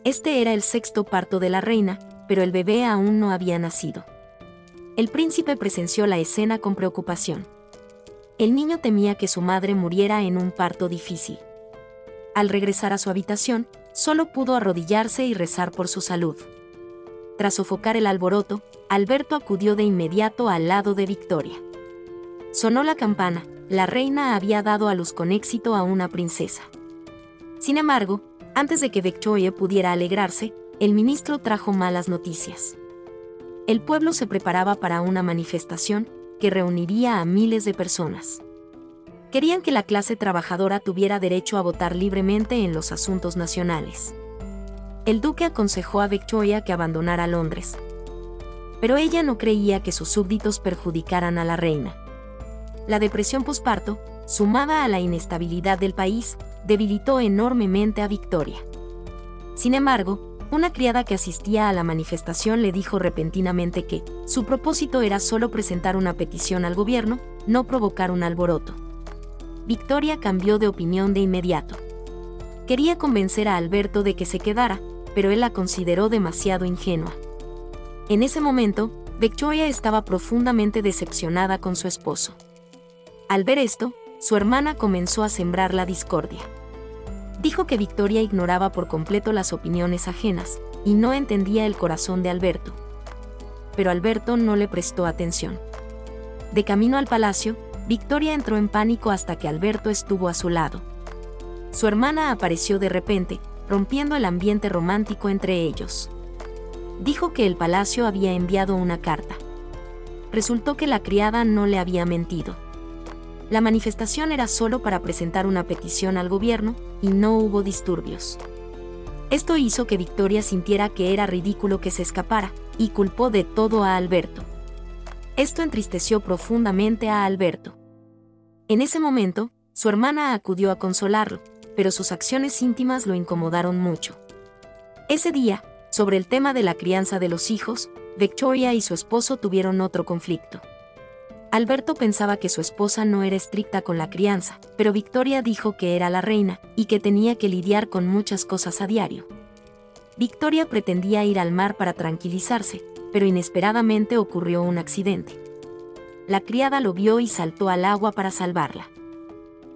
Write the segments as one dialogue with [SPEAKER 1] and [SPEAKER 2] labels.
[SPEAKER 1] Este era el sexto parto de la reina, pero el bebé aún no había nacido. El príncipe presenció la escena con preocupación. El niño temía que su madre muriera en un parto difícil. Al regresar a su habitación, solo pudo arrodillarse y rezar por su salud. Tras sofocar el alboroto, Alberto acudió de inmediato al lado de Victoria. Sonó la campana, la reina había dado a luz con éxito a una princesa. Sin embargo, antes de que Victoria pudiera alegrarse, el ministro trajo malas noticias. El pueblo se preparaba para una manifestación que reuniría a miles de personas. Querían que la clase trabajadora tuviera derecho a votar libremente en los asuntos nacionales. El duque aconsejó a Victoria que abandonara Londres. Pero ella no creía que sus súbditos perjudicaran a la reina. La depresión posparto, sumada a la inestabilidad del país, debilitó enormemente a Victoria. Sin embargo, una criada que asistía a la manifestación le dijo repentinamente que su propósito era solo presentar una petición al gobierno, no provocar un alboroto. Victoria cambió de opinión de inmediato. Quería convencer a Alberto de que se quedara, pero él la consideró demasiado ingenua. En ese momento, Victoria estaba profundamente decepcionada con su esposo. Al ver esto, su hermana comenzó a sembrar la discordia. Dijo que Victoria ignoraba por completo las opiniones ajenas y no entendía el corazón de Alberto. Pero Alberto no le prestó atención. De camino al palacio, Victoria entró en pánico hasta que Alberto estuvo a su lado. Su hermana apareció de repente, rompiendo el ambiente romántico entre ellos. Dijo que el palacio había enviado una carta. Resultó que la criada no le había mentido. La manifestación era solo para presentar una petición al gobierno, y no hubo disturbios. Esto hizo que Victoria sintiera que era ridículo que se escapara, y culpó de todo a Alberto. Esto entristeció profundamente a Alberto. En ese momento, su hermana acudió a consolarlo, pero sus acciones íntimas lo incomodaron mucho. Ese día, sobre el tema de la crianza de los hijos, Victoria y su esposo tuvieron otro conflicto. Alberto pensaba que su esposa no era estricta con la crianza, pero Victoria dijo que era la reina y que tenía que lidiar con muchas cosas a diario. Victoria pretendía ir al mar para tranquilizarse, pero inesperadamente ocurrió un accidente. La criada lo vio y saltó al agua para salvarla.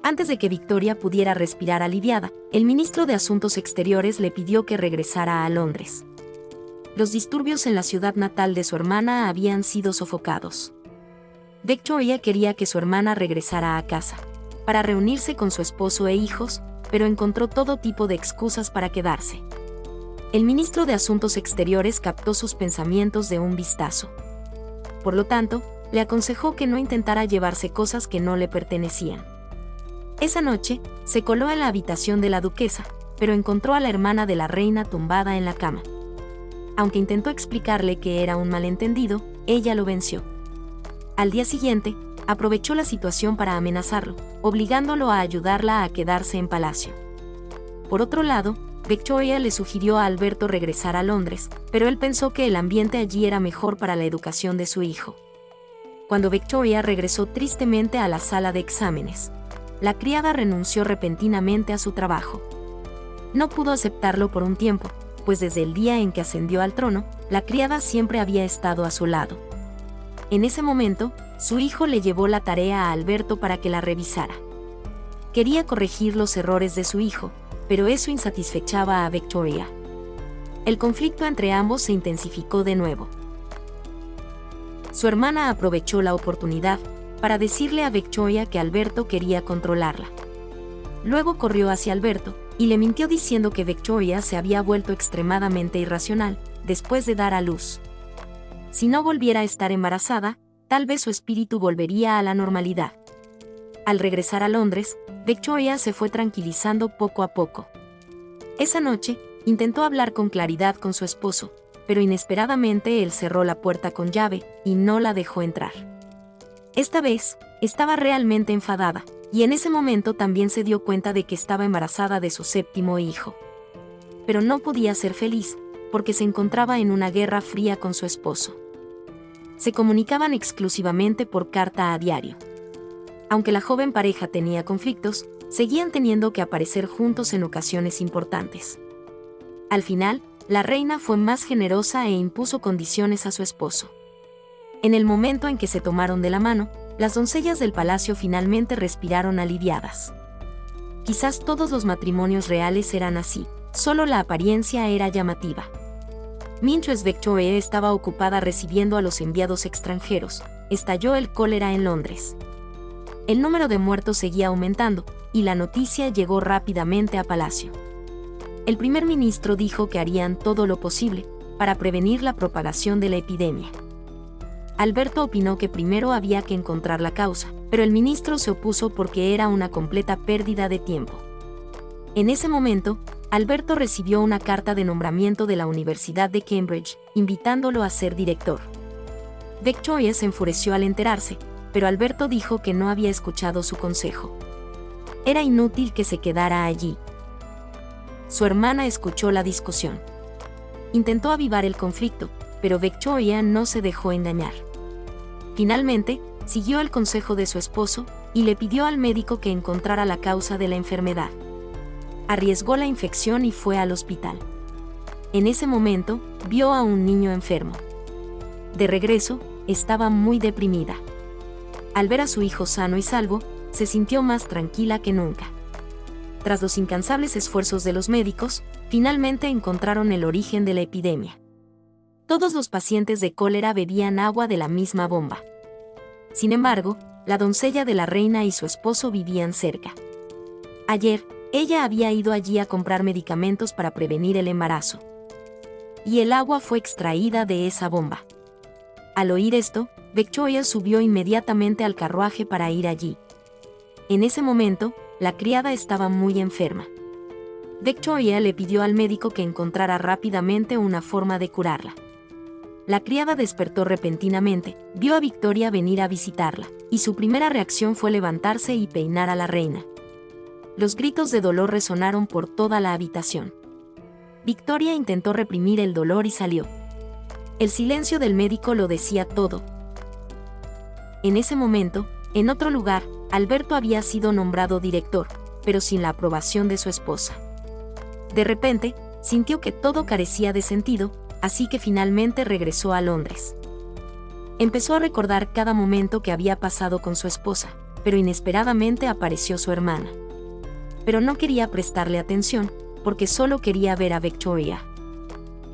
[SPEAKER 1] Antes de que Victoria pudiera respirar aliviada, el ministro de Asuntos Exteriores le pidió que regresara a Londres. Los disturbios en la ciudad natal de su hermana habían sido sofocados. Victoria quería que su hermana regresara a casa, para reunirse con su esposo e hijos, pero encontró todo tipo de excusas para quedarse. El ministro de Asuntos Exteriores captó sus pensamientos de un vistazo. Por lo tanto, le aconsejó que no intentara llevarse cosas que no le pertenecían. Esa noche, se coló en la habitación de la duquesa, pero encontró a la hermana de la reina tumbada en la cama. Aunque intentó explicarle que era un malentendido, ella lo venció. Al día siguiente, aprovechó la situación para amenazarlo, obligándolo a ayudarla a quedarse en palacio. Por otro lado, Victoria le sugirió a Alberto regresar a Londres, pero él pensó que el ambiente allí era mejor para la educación de su hijo. Cuando Victoria regresó tristemente a la sala de exámenes, la criada renunció repentinamente a su trabajo. No pudo aceptarlo por un tiempo, pues desde el día en que ascendió al trono, la criada siempre había estado a su lado. En ese momento, su hijo le llevó la tarea a Alberto para que la revisara. Quería corregir los errores de su hijo, pero eso insatisfechaba a Victoria. El conflicto entre ambos se intensificó de nuevo. Su hermana aprovechó la oportunidad para decirle a Victoria que Alberto quería controlarla. Luego corrió hacia Alberto y le mintió diciendo que Victoria se había vuelto extremadamente irracional después de dar a luz. Si no volviera a estar embarazada, tal vez su espíritu volvería a la normalidad. Al regresar a Londres, Victoria se fue tranquilizando poco a poco. Esa noche, intentó hablar con claridad con su esposo, pero inesperadamente él cerró la puerta con llave y no la dejó entrar. Esta vez, estaba realmente enfadada, y en ese momento también se dio cuenta de que estaba embarazada de su séptimo hijo. Pero no podía ser feliz, porque se encontraba en una guerra fría con su esposo. Se comunicaban exclusivamente por carta a diario. Aunque la joven pareja tenía conflictos, seguían teniendo que aparecer juntos en ocasiones importantes. Al final, la reina fue más generosa e impuso condiciones a su esposo. En el momento en que se tomaron de la mano, las doncellas del palacio finalmente respiraron aliviadas. Quizás todos los matrimonios reales eran así, solo la apariencia era llamativa. Mientras Victoria estaba ocupada recibiendo a los enviados extranjeros, estalló el cólera en Londres. El número de muertos seguía aumentando, y la noticia llegó rápidamente a palacio. El primer ministro dijo que harían todo lo posible para prevenir la propagación de la epidemia. Alberto opinó que primero había que encontrar la causa, pero el ministro se opuso porque era una completa pérdida de tiempo. En ese momento, Alberto recibió una carta de nombramiento de la Universidad de Cambridge, invitándolo a ser director. Victoria se enfureció al enterarse, pero Alberto dijo que no había escuchado su consejo. Era inútil que se quedara allí. Su hermana escuchó la discusión. Intentó avivar el conflicto, pero Victoria no se dejó engañar. Finalmente, siguió el consejo de su esposo y le pidió al médico que encontrara la causa de la enfermedad. Arriesgó la infección y fue al hospital. En ese momento, vio a un niño enfermo. De regreso, estaba muy deprimida. Al ver a su hijo sano y salvo, se sintió más tranquila que nunca. Tras los incansables esfuerzos de los médicos, finalmente encontraron el origen de la epidemia. Todos los pacientes de cólera bebían agua de la misma bomba. Sin embargo, la doncella de la reina y su esposo vivían cerca. Ayer, ella había ido allí a comprar medicamentos para prevenir el embarazo. Y el agua fue extraída de esa bomba. Al oír esto, Victoria subió inmediatamente al carruaje para ir allí. En ese momento, la criada estaba muy enferma. Victoria le pidió al médico que encontrara rápidamente una forma de curarla. La criada despertó repentinamente, vio a Victoria venir a visitarla, y su primera reacción fue levantarse y peinar a la reina. Los gritos de dolor resonaron por toda la habitación. Victoria intentó reprimir el dolor y salió. El silencio del médico lo decía todo. En ese momento, en otro lugar, Alberto había sido nombrado director, pero sin la aprobación de su esposa. De repente, sintió que todo carecía de sentido, así que finalmente regresó a Londres. Empezó a recordar cada momento que había pasado con su esposa, pero inesperadamente apareció su hermana. Pero no quería prestarle atención, porque solo quería ver a Victoria.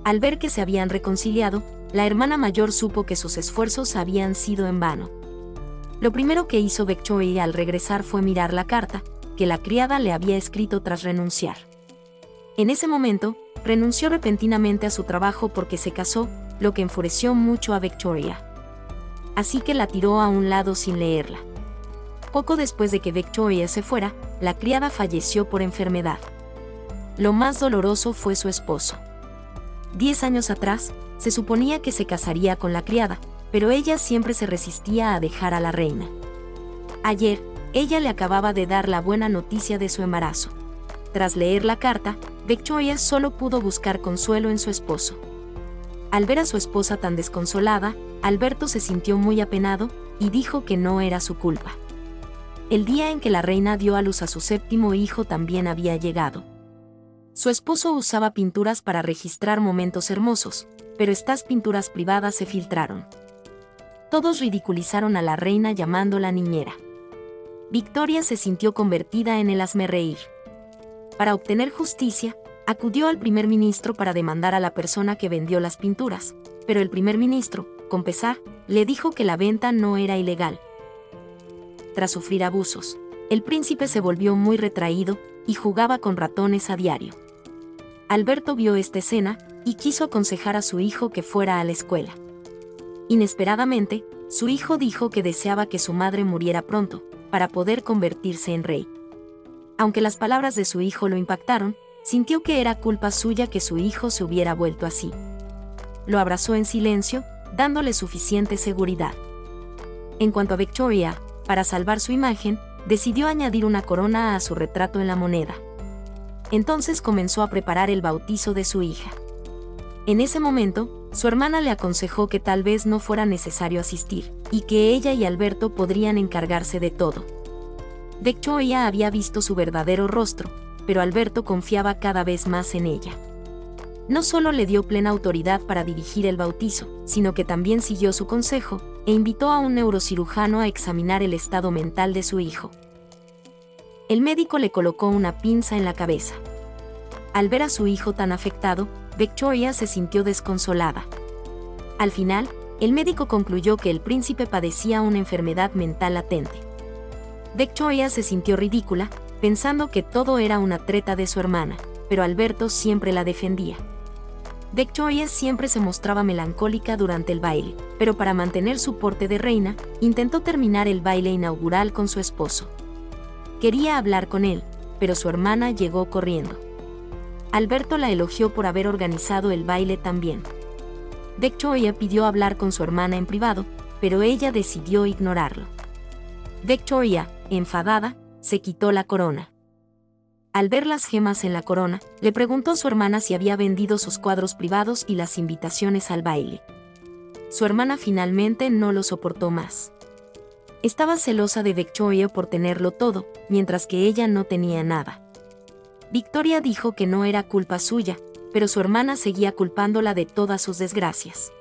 [SPEAKER 1] Al ver que se habían reconciliado, la hermana mayor supo que sus esfuerzos habían sido en vano. Lo primero que hizo Victoria al regresar fue mirar la carta que la criada le había escrito tras renunciar. En ese momento, renunció repentinamente a su trabajo porque se casó, lo que enfureció mucho a Victoria. Así que la tiró a un lado sin leerla. Poco después de que Victoria se fuera, la criada falleció por enfermedad. Lo más doloroso fue su esposo. 10 años atrás, se suponía que se casaría con la criada, pero ella siempre se resistía a dejar a la reina. Ayer, ella le acababa de dar la buena noticia de su embarazo. Tras leer la carta, Victoria solo pudo buscar consuelo en su esposo. Al ver a su esposa tan desconsolada, Alberto se sintió muy apenado y dijo que no era su culpa. El día en que la reina dio a luz a su 7º hijo también había llegado. Su esposo usaba pinturas para registrar momentos hermosos, pero estas pinturas privadas se filtraron. Todos ridiculizaron a la reina llamándola niñera. Victoria se sintió convertida en el hazmerreír. Para obtener justicia, acudió al primer ministro para demandar a la persona que vendió las pinturas, pero el primer ministro, con pesar, le dijo que la venta no era ilegal. Tras sufrir abusos, el príncipe se volvió muy retraído y jugaba con ratones a diario. Alberto vio esta escena y quiso aconsejar a su hijo que fuera a la escuela. Inesperadamente, su hijo dijo que deseaba que su madre muriera pronto, para poder convertirse en rey. Aunque las palabras de su hijo lo impactaron, sintió que era culpa suya que su hijo se hubiera vuelto así. Lo abrazó en silencio, dándole suficiente seguridad. En cuanto a Victoria, para salvar su imagen, decidió añadir una corona a su retrato en la moneda. Entonces comenzó a preparar el bautizo de su hija. En ese momento, su hermana le aconsejó que tal vez no fuera necesario asistir, y que ella y Alberto podrían encargarse de todo. Victoria había visto su verdadero rostro, pero Alberto confiaba cada vez más en ella. no solo le dio plena autoridad para dirigir el bautizo, sino que también siguió su consejo e invitó a un neurocirujano a examinar el estado mental de su hijo. El médico le colocó una pinza en la cabeza. Al ver a su hijo tan afectado, Victoria se sintió desconsolada. Al final, el médico concluyó que el príncipe padecía una enfermedad mental latente. Victoria se sintió ridícula, pensando que todo era una treta de su hermana, pero Alberto siempre la defendía. Victoria siempre se mostraba melancólica durante el baile, pero para mantener su porte de reina, intentó terminar el baile inaugural con su esposo. Quería hablar con él, pero su hermana llegó corriendo. Alberto la elogió por haber organizado el baile tan bien. Victoria pidió hablar con su hermana en privado, pero ella decidió ignorarlo. Victoria, enfadada, se quitó la corona. Al ver las gemas en la corona, le preguntó a su hermana si había vendido sus cuadros privados y las invitaciones al baile. Su hermana finalmente no lo soportó más. Estaba celosa de Victoria por tenerlo todo, mientras que ella no tenía nada. Victoria dijo que no era culpa suya, pero su hermana seguía culpándola de todas sus desgracias.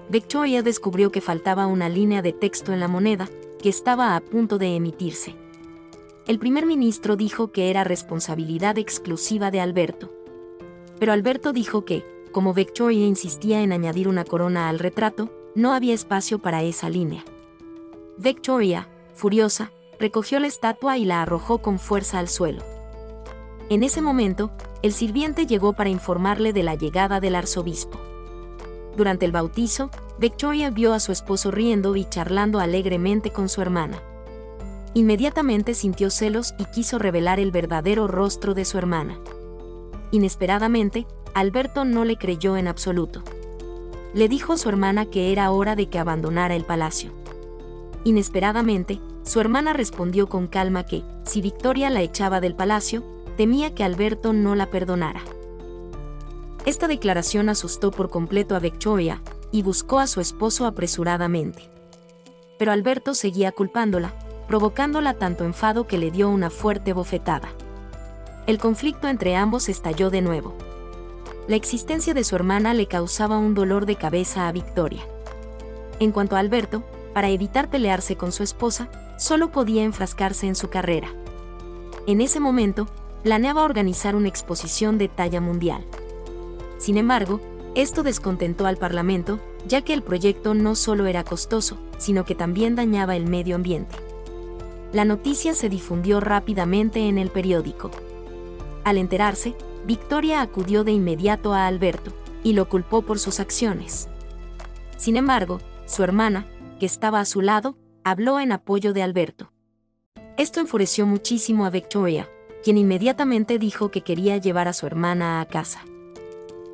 [SPEAKER 1] Victoria descubrió que faltaba una línea de texto en la moneda, que estaba a punto de emitirse. El primer ministro dijo que era responsabilidad exclusiva de Alberto. Pero Alberto dijo que, como Victoria insistía en añadir una corona al retrato, no había espacio para esa línea. Victoria, furiosa, recogió la estatua y la arrojó con fuerza al suelo. En ese momento, el sirviente llegó para informarle de la llegada del arzobispo. Durante el bautizo, Victoria vio a su esposo riendo y charlando alegremente con su hermana. Inmediatamente sintió celos y quiso revelar el verdadero rostro de su hermana. Inesperadamente, Alberto no le creyó en absoluto. Le dijo a su hermana que era hora de que abandonara el palacio. Inesperadamente, su hermana respondió con calma que, si Victoria la echaba del palacio, temía que Alberto no la perdonara. Esta declaración asustó por completo a Victoria, y buscó a su esposo apresuradamente. Pero Alberto seguía culpándola, provocándola tanto enfado que le dio una fuerte bofetada. El conflicto entre ambos estalló de nuevo. La existencia de su hermana le causaba un dolor de cabeza a Victoria. En cuanto a Alberto, para evitar pelearse con su esposa, solo podía enfrascarse en su carrera. En ese momento, planeaba organizar una exposición de talla mundial. Sin embargo, esto descontentó al Parlamento, ya que el proyecto no solo era costoso, sino que también dañaba el medio ambiente. La noticia se difundió rápidamente en el periódico. Al enterarse, Victoria acudió de inmediato a Alberto, y lo culpó por sus acciones. Sin embargo, su hermana, que estaba a su lado, habló en apoyo de Alberto. Esto enfureció muchísimo a Victoria, quien inmediatamente dijo que quería llevar a su hermana a casa.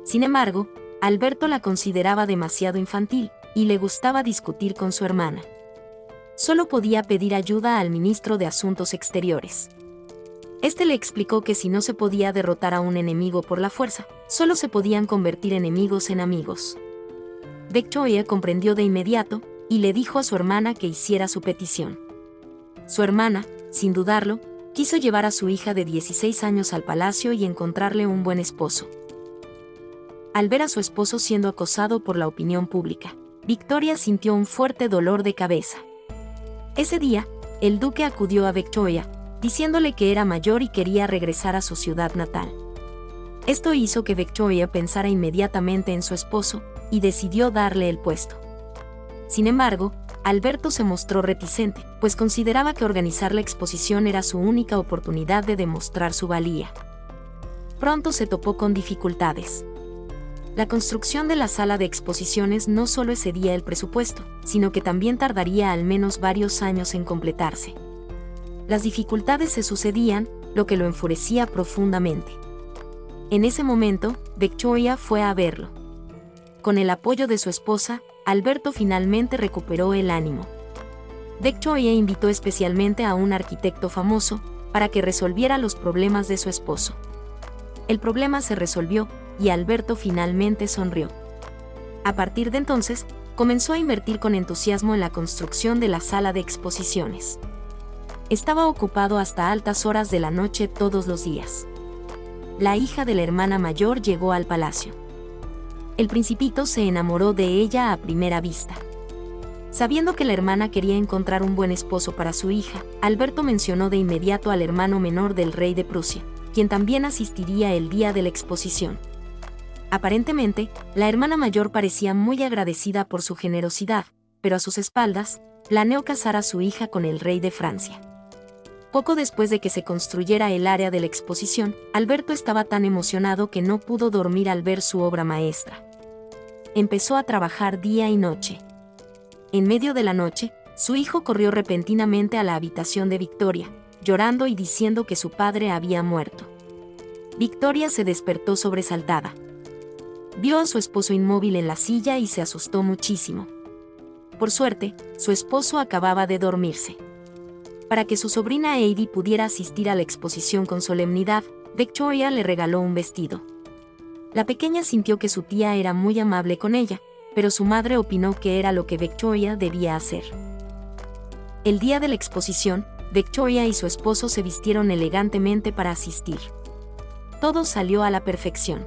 [SPEAKER 1] Sin embargo, Alberto la consideraba demasiado infantil, y le gustaba discutir con su hermana. Solo podía pedir ayuda al ministro de Asuntos Exteriores. Este le explicó que si no se podía derrotar a un enemigo por la fuerza, solo se podían convertir enemigos en amigos. Victoria comprendió de inmediato, y le dijo a su hermana que hiciera su petición. Su hermana, sin dudarlo, quiso llevar a su hija de 16 años al palacio y encontrarle un buen esposo. Al ver a su esposo siendo acosado por la opinión pública, Victoria sintió un fuerte dolor de cabeza. Ese día, el duque acudió a Victoria, diciéndole que era mayor y quería regresar a su ciudad natal. Esto hizo que Victoria pensara inmediatamente en su esposo, y decidió darle el puesto. Sin embargo, Alberto se mostró reticente, pues consideraba que organizar la exposición era su única oportunidad de demostrar su valía. Pronto se topó con dificultades. La construcción de la sala de exposiciones no solo excedía el presupuesto, sino que también tardaría al menos varios años en completarse. Las dificultades se sucedían, lo que lo enfurecía profundamente. En ese momento, Victoria fue a verlo. Con el apoyo de su esposa, Alberto finalmente recuperó el ánimo. Victoria invitó especialmente a un arquitecto famoso, para que resolviera los problemas de su esposo. El problema se resolvió, y Alberto finalmente sonrió. A partir de entonces, comenzó a invertir con entusiasmo en la construcción de la sala de exposiciones. Estaba ocupado hasta altas horas de la noche todos los días. la hija de la hermana mayor llegó al palacio. El principito se enamoró de ella a primera vista. Sabiendo que la hermana quería encontrar un buen esposo para su hija, Alberto mencionó de inmediato al hermano menor del rey de Prusia, quien también asistiría el día de la exposición. Aparentemente, la hermana mayor parecía muy agradecida por su generosidad, pero a sus espaldas, planeó casar a su hija con el rey de Francia. Poco después de que se construyera el área de la exposición, Alberto estaba tan emocionado que no pudo dormir al ver su obra maestra. Empezó a trabajar día y noche. En medio de la noche, su hijo corrió repentinamente a la habitación de Victoria, llorando y diciendo que su padre había muerto. Victoria se despertó sobresaltada. Vio a su esposo inmóvil en la silla y se asustó muchísimo. Por suerte, su esposo acababa de dormirse. Para que su sobrina Heidi pudiera asistir a la exposición con solemnidad, Victoria le regaló un vestido. La pequeña sintió que su tía era muy amable con ella, pero su madre opinó que era lo que Victoria debía hacer. El día de la exposición, Victoria y su esposo se vistieron elegantemente para asistir. Todo salió a la perfección.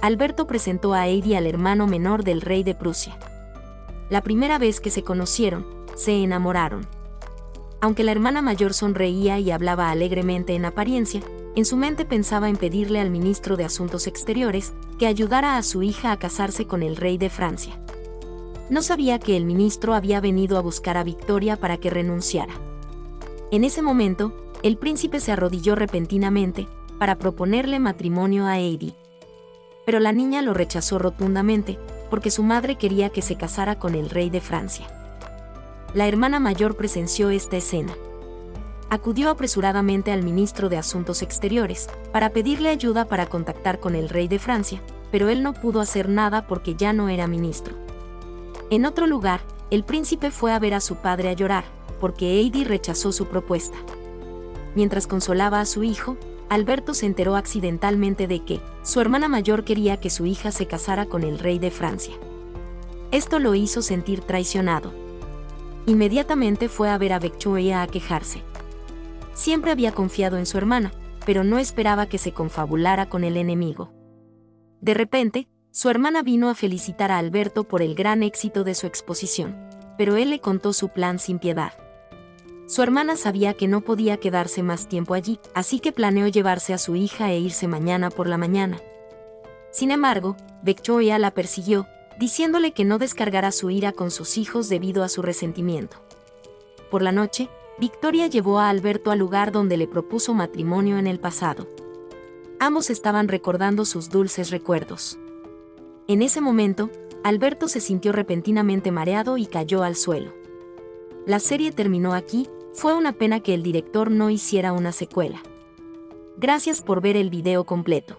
[SPEAKER 1] Alberto presentó a Heidi al hermano menor del rey de Prusia. La primera vez que se conocieron, se enamoraron. Aunque la hermana mayor sonreía y hablaba alegremente en apariencia, en su mente pensaba en pedirle al ministro de Asuntos Exteriores que ayudara a su hija a casarse con el rey de Francia. No sabía que el ministro había venido a buscar a Victoria para que renunciara. En ese momento, el príncipe se arrodilló repentinamente para proponerle matrimonio a Heidi. Pero la niña lo rechazó rotundamente, porque su madre quería que se casara con el rey de Francia. La hermana mayor presenció esta escena. Acudió apresuradamente al ministro de Asuntos Exteriores para pedirle ayuda para contactar con el rey de Francia, pero él no pudo hacer nada porque ya no era ministro. En otro lugar, el príncipe fue a ver a su padre a llorar, porque Heidi rechazó su propuesta. Mientras consolaba a su hijo, Alberto se enteró accidentalmente de que su hermana mayor quería que su hija se casara con el rey de Francia. Esto lo hizo sentir traicionado. Inmediatamente fue a ver a Victoria a quejarse. Siempre había confiado en su hermana, pero no esperaba que se confabulara con el enemigo. De repente, su hermana vino a felicitar a Alberto por el gran éxito de su exposición, pero él le contó su plan sin piedad. Su hermana sabía que no podía quedarse más tiempo allí, así que planeó llevarse a su hija e irse mañana por la mañana. Sin embargo, Victoria la persiguió, diciéndole que no descargara su ira con sus hijos debido a su resentimiento. Por la noche, Victoria llevó a Alberto al lugar donde le propuso matrimonio en el pasado. Ambos estaban recordando sus dulces recuerdos. En ese momento, Alberto se sintió repentinamente mareado y cayó al suelo. La serie terminó aquí, fue una pena que el director no hiciera una secuela. Gracias por ver el video completo.